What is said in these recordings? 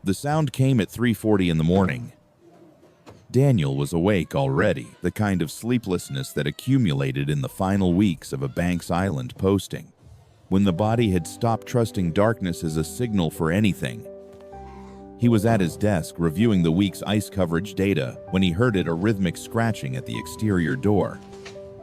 The sound came at 3:40 in the morning. Daniel was awake already, the kind of sleeplessness that accumulated in the final weeks of a Banks Island posting, when the body had stopped trusting darkness as a signal for anything. He was at his desk reviewing the week's ice coverage data when he heard a rhythmic scratching at the exterior door.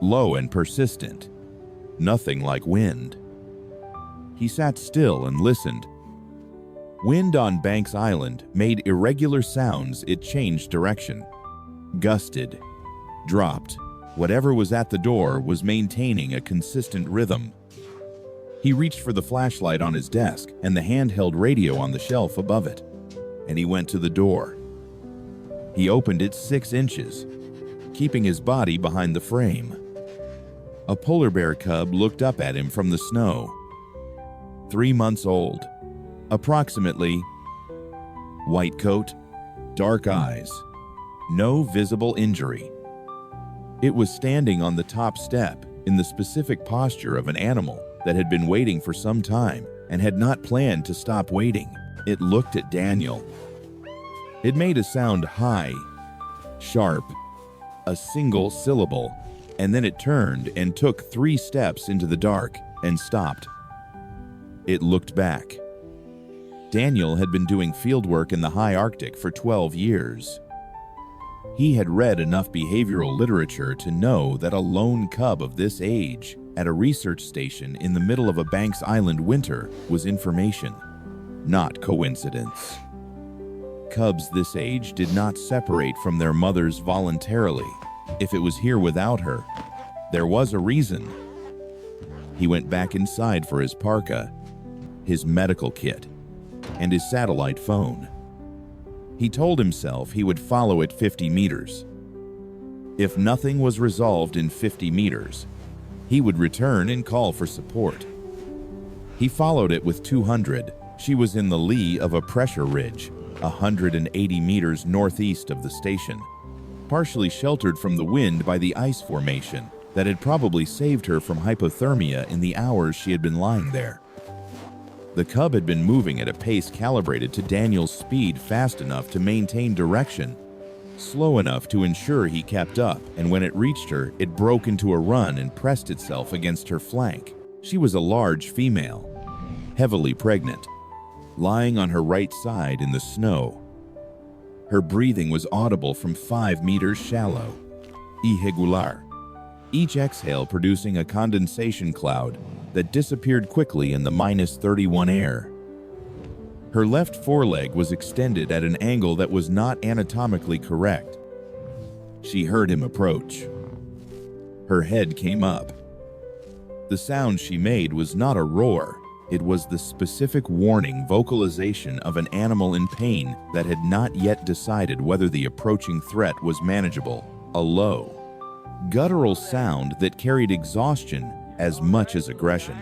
Low and persistent. Nothing like wind. He sat still and listened. Wind on Banks Island made irregular sounds. It changed direction. Gusted. Dropped. Whatever was at the door was maintaining a consistent rhythm. He reached for the flashlight on his desk and the handheld radio on the shelf above it, and he went to the door. He opened it 6 inches, keeping his body behind the frame. A polar bear cub looked up at him from the snow. 3 months old, approximately. White coat, dark eyes, no visible injury. It was standing on the top step in the specific posture of an animal that had been waiting for some time and had not planned to stop waiting. It looked at Daniel. It made a sound high, sharp, a single syllable, and then it turned and took 3 steps into the dark and stopped. It looked back. Daniel had been doing fieldwork in the high Arctic for 12 years. He had read enough behavioral literature to know that a lone cub of this age at a research station in the middle of a Banks Island winter was information, not coincidence. Cubs this age did not separate from their mothers voluntarily. If it was here without her, there was a reason. He went back inside for his parka, his medical kit, and his satellite phone. He told himself he would follow it 50 meters. If nothing was resolved in 50 meters, he would return and call for support. He followed it with 200. She was in the lee of a pressure ridge, 180 meters northeast of the station, partially sheltered from the wind by the ice formation that had probably saved her from hypothermia in the hours she had been lying there. The cub had been moving at a pace calibrated to Daniel's speed, fast enough to maintain direction, slow enough to ensure he kept up, and when it reached her, it broke into a run and pressed itself against her flank. She was a large female, heavily pregnant, lying on her right side in the snow. Her breathing was audible from 5 meters shallow, irregular, each exhale producing a condensation cloud that disappeared quickly in the -31 air. Her left foreleg was extended at an angle that was not anatomically correct. She heard him approach. Her head came up. The sound she made was not a roar. It was the specific warning vocalization of an animal in pain that had not yet decided whether the approaching threat was manageable. A low, guttural sound that carried exhaustion as much as aggression.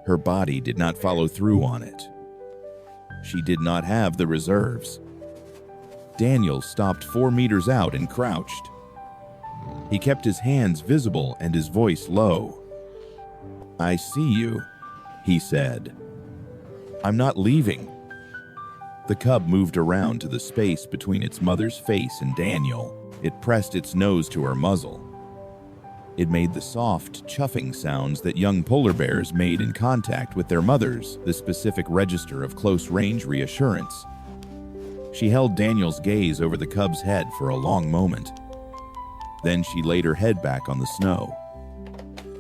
Her body did not follow through on it. She did not have the reserves. Daniel stopped 4 meters out and crouched. He kept his hands visible and his voice low. "I see you," he said. "I'm not leaving." The cub moved around to the space between its mother's face and Daniel. It pressed its nose to her muzzle. It made the soft, chuffing sounds that young polar bears made in contact with their mothers, the specific register of close-range reassurance. She held Daniel's gaze over the cub's head for a long moment. Then she laid her head back on the snow.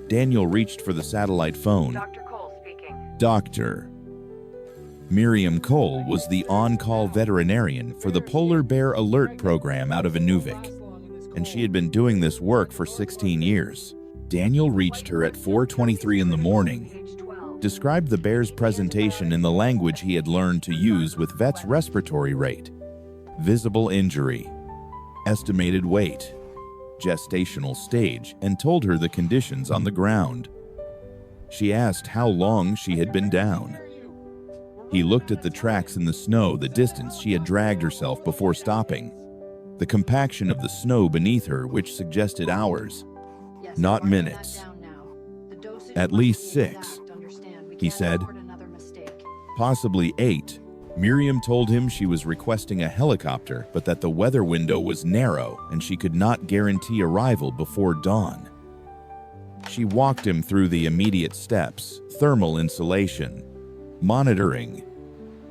Daniel reached for the satellite phone. Dr. Cole speaking. Doctor. Miriam Cole was the on-call veterinarian for the Polar Bear Alert program out of Inuvik, and she had been doing this work for 16 years. Daniel reached her at 4:23 in the morning, described the bear's presentation in the language he had learned to use with vet's respiratory rate, visible injury, estimated weight, gestational stage, and told her the conditions on the ground. She asked how long she had been down. He looked at the tracks in the snow, the distance she had dragged herself before stopping, the compaction of the snow beneath her, which suggested hours, not minutes. "At least 6, he said. "Possibly 8. Miriam told him she was requesting a helicopter, but that the weather window was narrow and she could not guarantee arrival before dawn. She walked him through the immediate steps, thermal insulation, monitoring,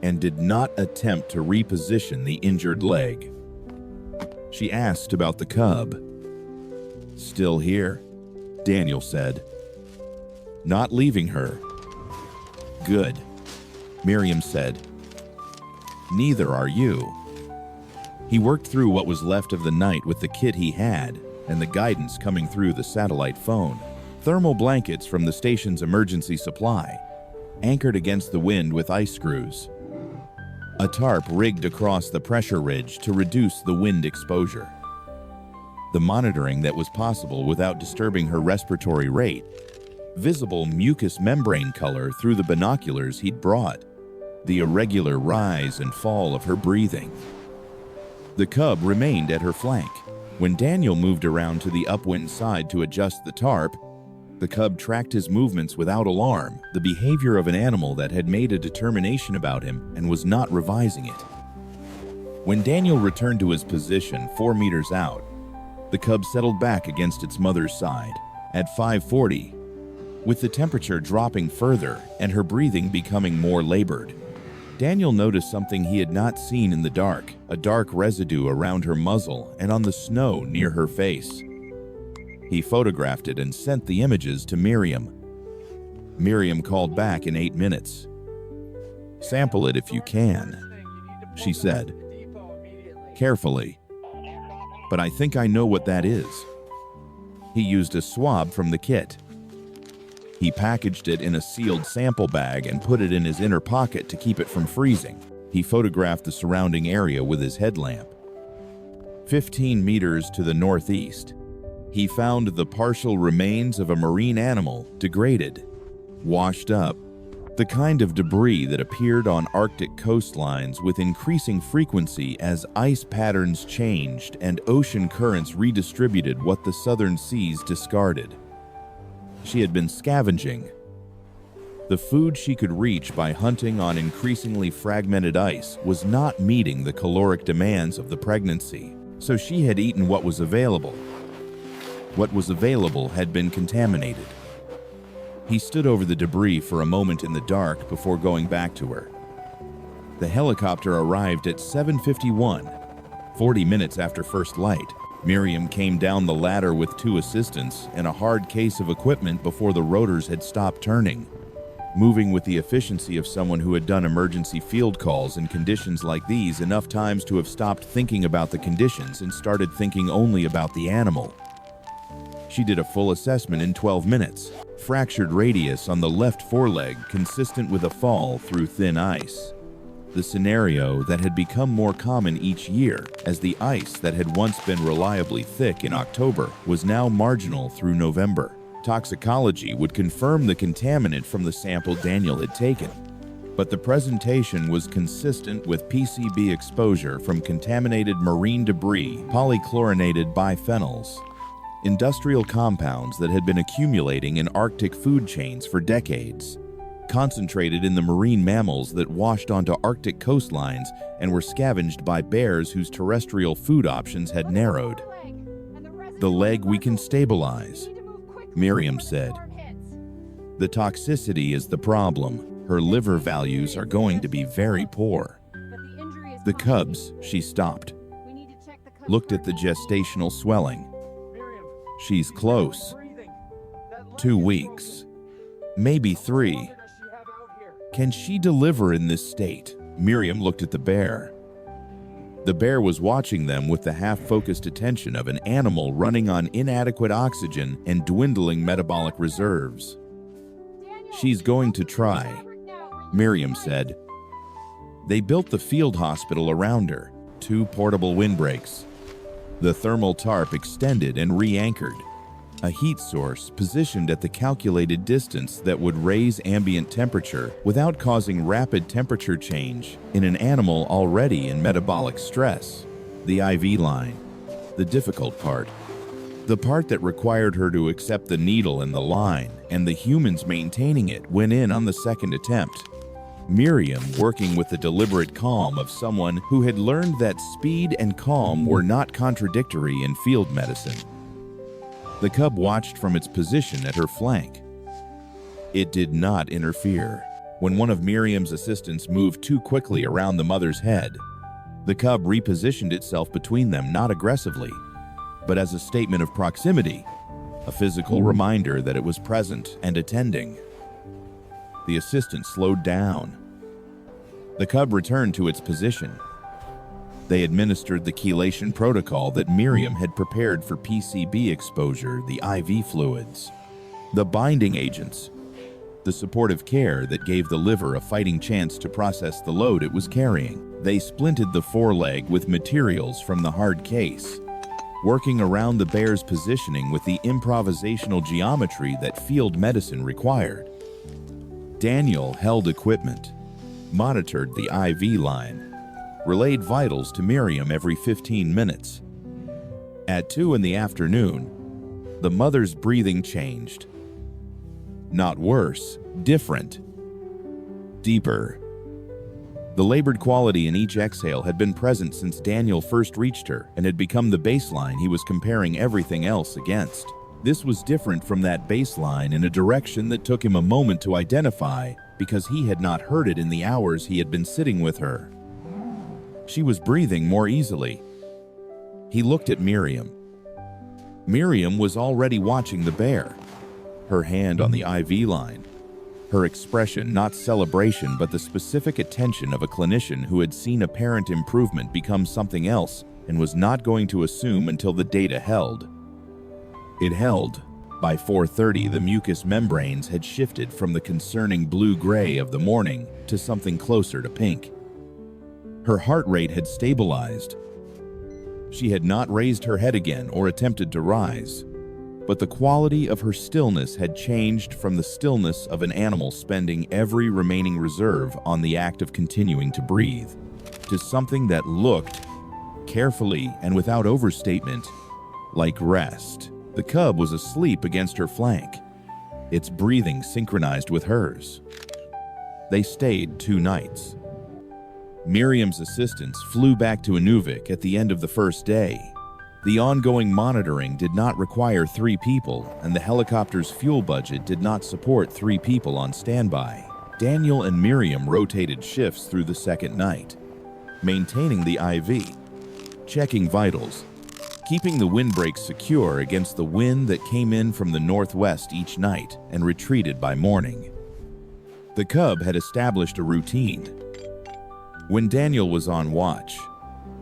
and did not attempt to reposition the injured leg. She asked about the cub. "Still here," Daniel said. "Not leaving her." "Good," Miriam said. "Neither are you." He worked through what was left of the night with the kit he had and the guidance coming through the satellite phone. Thermal blankets from the station's emergency supply, anchored against the wind with ice screws. A tarp rigged across the pressure ridge to reduce the wind exposure. The monitoring that was possible without disturbing her respiratory rate. Visible mucous membrane color through the binoculars he'd brought. The irregular rise and fall of her breathing. The cub remained at her flank. When Daniel moved around to the upwind side to adjust the tarp, the cub tracked his movements without alarm, the behavior of an animal that had made a determination about him and was not revising it. When Daniel returned to his position 4 meters out, the cub settled back against its mother's side. At 5:40, with the temperature dropping further and her breathing becoming more labored, Daniel noticed something he had not seen in the dark, a dark residue around her muzzle and on the snow near her face. He photographed it and sent the images to Miriam. Miriam called back in 8 minutes. "Sample it if you can," she said, carefully. "But I think I know what that is." He used a swab from the kit. He packaged it in a sealed sample bag and put it in his inner pocket to keep it from freezing. He photographed the surrounding area with his headlamp. 15 meters to the northeast, he found the partial remains of a marine animal, degraded, washed up, the kind of debris that appeared on Arctic coastlines with increasing frequency as ice patterns changed and ocean currents redistributed what the southern seas discarded. She had been scavenging. The food she could reach by hunting on increasingly fragmented ice was not meeting the caloric demands of the pregnancy, so she had eaten what was available. What was available had been contaminated. He stood over the debris for a moment in the dark before going back to her. The helicopter arrived at 7:51, 40 minutes after first light. Miriam came down the ladder with 2 assistants and a hard case of equipment before the rotors had stopped turning, moving with the efficiency of someone who had done emergency field calls in conditions like these enough times to have stopped thinking about the conditions and started thinking only about the animal. She did a full assessment in 12 minutes. Fractured radius on the left foreleg consistent with a fall through thin ice. The scenario that had become more common each year, as the ice that had once been reliably thick in October was now marginal through November. Toxicology would confirm the contaminant from the sample Daniel had taken, but the presentation was consistent with PCB exposure from contaminated marine debris, polychlorinated biphenyls, industrial compounds that had been accumulating in Arctic food chains for decades, concentrated in the marine mammals that washed onto Arctic coastlines and were scavenged by bears whose terrestrial food options had narrowed. "The leg we can stabilize," Miriam said. "The toxicity is the problem. Her liver values are going to be very poor." The cubs, she stopped, looked at the gestational swelling. "She's close. 2 weeks. Maybe 3. Can she deliver in this state?" Miriam looked at the bear. The bear was watching them with the half-focused attention of an animal running on inadequate oxygen and dwindling metabolic reserves. "She's going to try," Miriam said. They built the field hospital around her, 2 portable windbreaks. The thermal tarp extended and re-anchored, a heat source positioned at the calculated distance that would raise ambient temperature without causing rapid temperature change in an animal already in metabolic stress. The IV line, the difficult part. The part that required her to accept the needle and the line, and the humans maintaining it went in on the second attempt. Miriam working with the deliberate calm of someone who had learned that speed and calm were not contradictory in field medicine. The cub watched from its position at her flank. It did not interfere. When one of Miriam's assistants moved too quickly around the mother's head, the cub repositioned itself between them, not aggressively, but as a statement of proximity, a physical reminder that it was present and attending. The assistant slowed down. The cub returned to its position. They administered the chelation protocol that Miriam had prepared for PCB exposure, the IV fluids, the binding agents, the supportive care that gave the liver a fighting chance to process the load it was carrying. They splinted the foreleg with materials from the hard case, working around the bear's positioning with the improvisational geometry that field medicine required. Daniel held equipment, monitored the IV line, relayed vitals to Miriam every 15 minutes. At 2 in the afternoon, the mother's breathing changed. Not worse, different, deeper. The labored quality in each exhale had been present since Daniel first reached her and had become the baseline he was comparing everything else against. This was different from that baseline in a direction that took him a moment to identify because he had not heard it in the hours he had been sitting with her. She was breathing more easily. He looked at Miriam. Miriam was already watching the bear, her hand on the IV line, her expression not celebration but the specific attention of a clinician who had seen apparent improvement become something else and was not going to assume until the data held. It held. By 4:30, the mucous membranes had shifted from the concerning blue-gray of the morning to something closer to pink. Her heart rate had stabilized. She had not raised her head again or attempted to rise, but the quality of her stillness had changed from the stillness of an animal spending every remaining reserve on the act of continuing to breathe, to something that looked, carefully and without overstatement, like rest. The cub was asleep against her flank, its breathing synchronized with hers. They stayed 2 nights. Miriam's assistants flew back to Inuvik at the end of the first day. The ongoing monitoring did not require 3 people, and the helicopter's fuel budget did not support 3 people on standby. Daniel and Miriam rotated shifts through the second night, maintaining the IV, checking vitals, keeping the windbreak secure against the wind that came in from the northwest each night and retreated by morning. The cub had established a routine. When Daniel was on watch,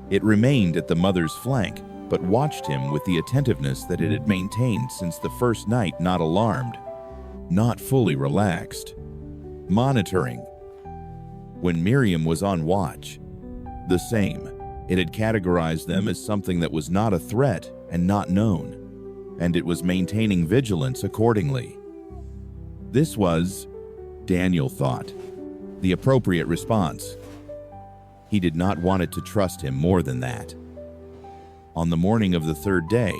it remained at the mother's flank, but watched him with the attentiveness that it had maintained since the first night, not alarmed, not fully relaxed, monitoring. When Miriam was on watch, the same. It had categorized them as something that was not a threat and not known, and it was maintaining vigilance accordingly. This was, Daniel thought, the appropriate response. He did not want it to trust him more than that. On the morning of the 3rd day,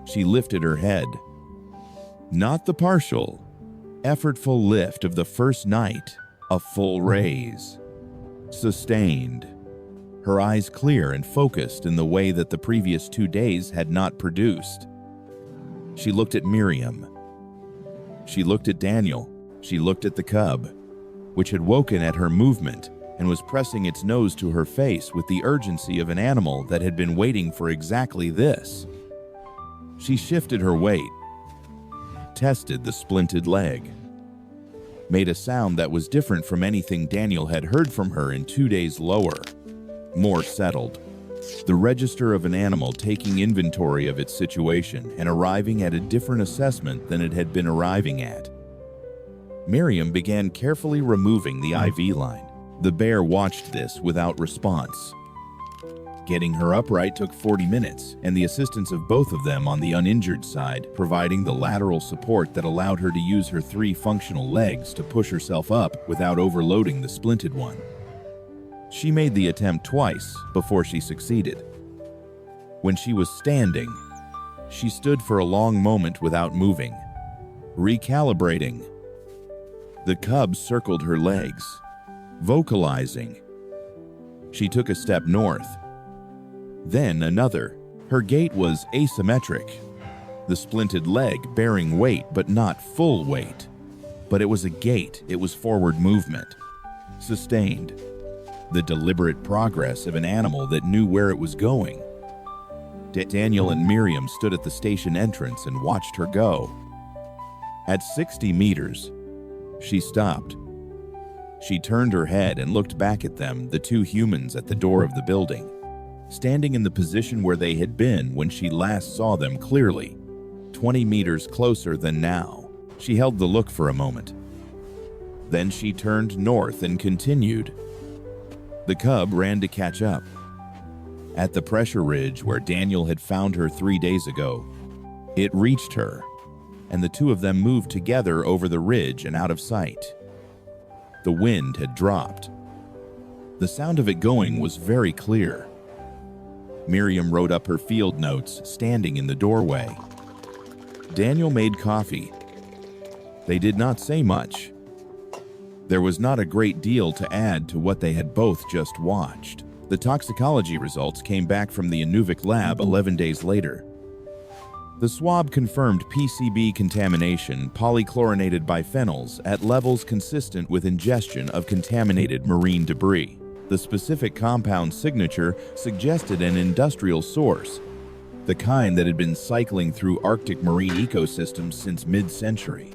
she lifted her head. Not the partial, effortful lift of the first night, a full raise. Sustained. Her eyes clear and focused in the way that the previous 2 days had not produced. She looked at Miriam. She looked at Daniel. She looked at the cub, which had woken at her movement and was pressing its nose to her face with the urgency of an animal that had been waiting for exactly this. She shifted her weight, tested the splinted leg, made a sound that was different from anything Daniel had heard from her in 2 days lower, more settled. The register of an animal taking inventory of its situation and arriving at a different assessment than it had been arriving at. Miriam began carefully removing the IV line. The bear watched this without response. Getting her upright took 40 minutes, and the assistance of both of them on the uninjured side, providing the lateral support that allowed her to use her 3 functional legs to push herself up without overloading the splinted one. She made the attempt twice before she succeeded. When she was standing, she stood for a long moment without moving, recalibrating. The cub circled her legs, vocalizing. She took a step north, then another. Her gait was asymmetric, the splinted leg bearing weight but not full weight. But it was a gait, it was forward movement, sustained, the deliberate progress of an animal that knew where it was going. Daniel and Miriam stood at the station entrance and watched her go. At 60 meters, she stopped. She turned her head and looked back at them, the two humans at the door of the building, standing in the position where they had been when she last saw them clearly, 20 meters closer than now. She held the look for a moment. Then she turned north and continued. The cub ran to catch up. At the pressure ridge where Daniel had found her 3 days ago, it reached her, and the two of them moved together over the ridge and out of sight. The wind had dropped. The sound of it going was very clear. Miriam wrote up her field notes, standing in the doorway. Daniel made coffee. They did not say much. There was not a great deal to add to what they had both just watched. The toxicology results came back from the Inuvik lab 11 days later. The swab confirmed PCB contamination, polychlorinated biphenyls, at levels consistent with ingestion of contaminated marine debris. The specific compound signature suggested an industrial source, the kind that had been cycling through Arctic marine ecosystems since mid-century,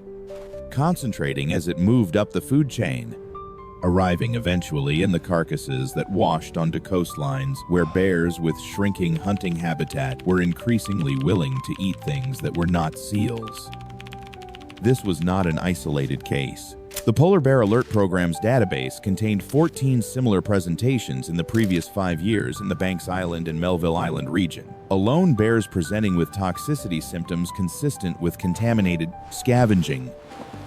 concentrating as it moved up the food chain, arriving eventually in the carcasses that washed onto coastlines where bears with shrinking hunting habitat were increasingly willing to eat things that were not seals. This was not an isolated case. The Polar Bear Alert Program's database contained 14 similar presentations in the previous 5 years in the Banks Island and Melville Island region. Alone, bears presenting with toxicity symptoms consistent with contaminated scavenging,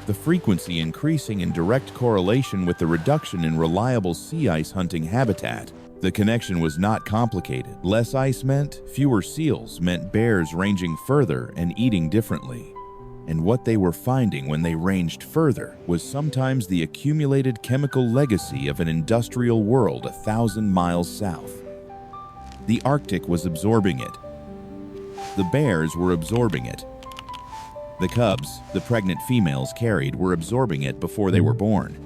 the frequency increasing in direct correlation with the reduction in reliable sea ice hunting habitat. The connection was not complicated. Less ice meant fewer seals, meant bears ranging further and eating differently. And what they were finding when they ranged further was sometimes the accumulated chemical legacy of an industrial world 1,000 miles south. The Arctic was absorbing it. The bears were absorbing it. The cubs, the pregnant females carried, were absorbing it before they were born.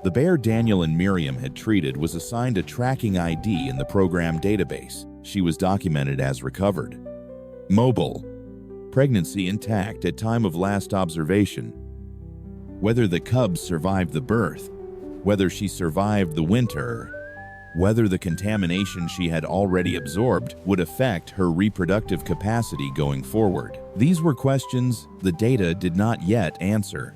The bear Daniel and Miriam had treated was assigned a tracking ID in the program database. She was documented as recovered. Mobile. Pregnancy intact at time of last observation. Whether the cubs survived the birth, whether she survived the winter, whether the contamination she had already absorbed would affect her reproductive capacity going forward. These were questions the data did not yet answer.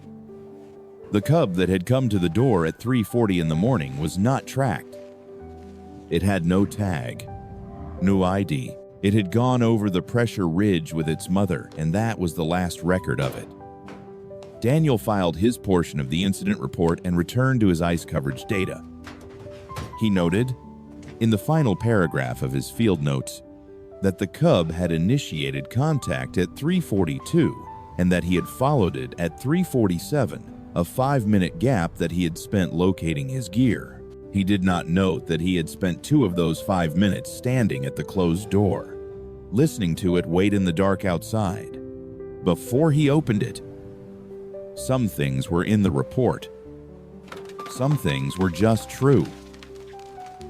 The cub that had come to the door at 3:40 in the morning was not tracked. It had no tag, no ID. It had gone over the pressure ridge with its mother, and that was the last record of it. Daniel filed his portion of the incident report and returned to his ice coverage data. He noted, in the final paragraph of his field notes, that the cub had initiated contact at 3:42 and that he had followed it at 3:47, a 5-minute gap that he had spent locating his gear. He did not note that he had spent 2 of those 5 minutes standing at the closed door, listening to it wait in the dark outside. Before he opened it, some things were in the report. Some things were just true.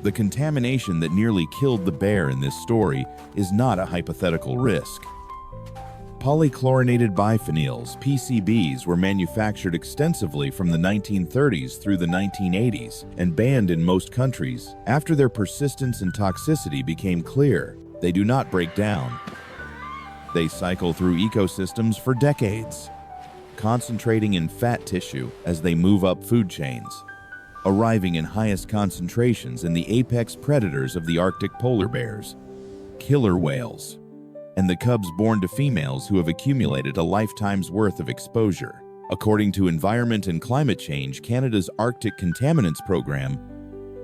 The contamination that nearly killed the bear in this story is not a hypothetical risk. Polychlorinated biphenyls, PCBs, were manufactured extensively from the 1930s through the 1980s and banned in most countries. After their persistence and toxicity became clear, they do not break down. They cycle through ecosystems for decades, concentrating in fat tissue as they move up food chains, arriving in highest concentrations in the apex predators of the Arctic polar bears, killer whales, and the cubs born to females who have accumulated a lifetime's worth of exposure. According to Environment and Climate Change Canada's Arctic Contaminants Program,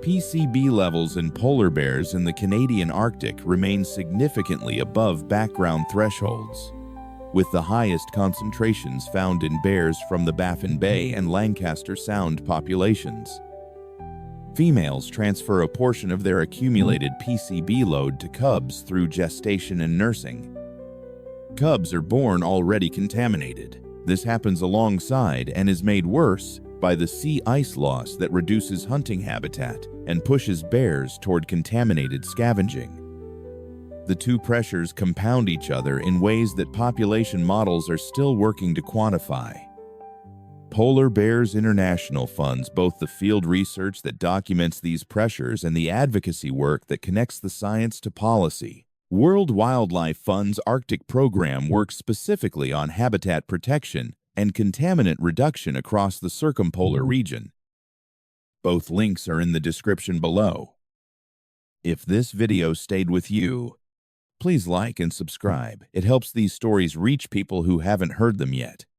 PCB levels in polar bears in the Canadian Arctic remain significantly above background thresholds, with the highest concentrations found in bears from the Baffin Bay and Lancaster Sound populations. Females transfer a portion of their accumulated PCB load to cubs through gestation and nursing. Cubs are born already contaminated. This happens alongside and is made worse by the sea ice loss that reduces hunting habitat and pushes bears toward contaminated scavenging. The two pressures compound each other in ways that population models are still working to quantify. Polar Bears International funds both the field research that documents these pressures and the advocacy work that connects the science to policy. World Wildlife Fund's Arctic program works specifically on habitat protection and contaminant reduction across the circumpolar region. Both links are in the description below. If this video stayed with you, please like and subscribe. It helps these stories reach people who haven't heard them yet.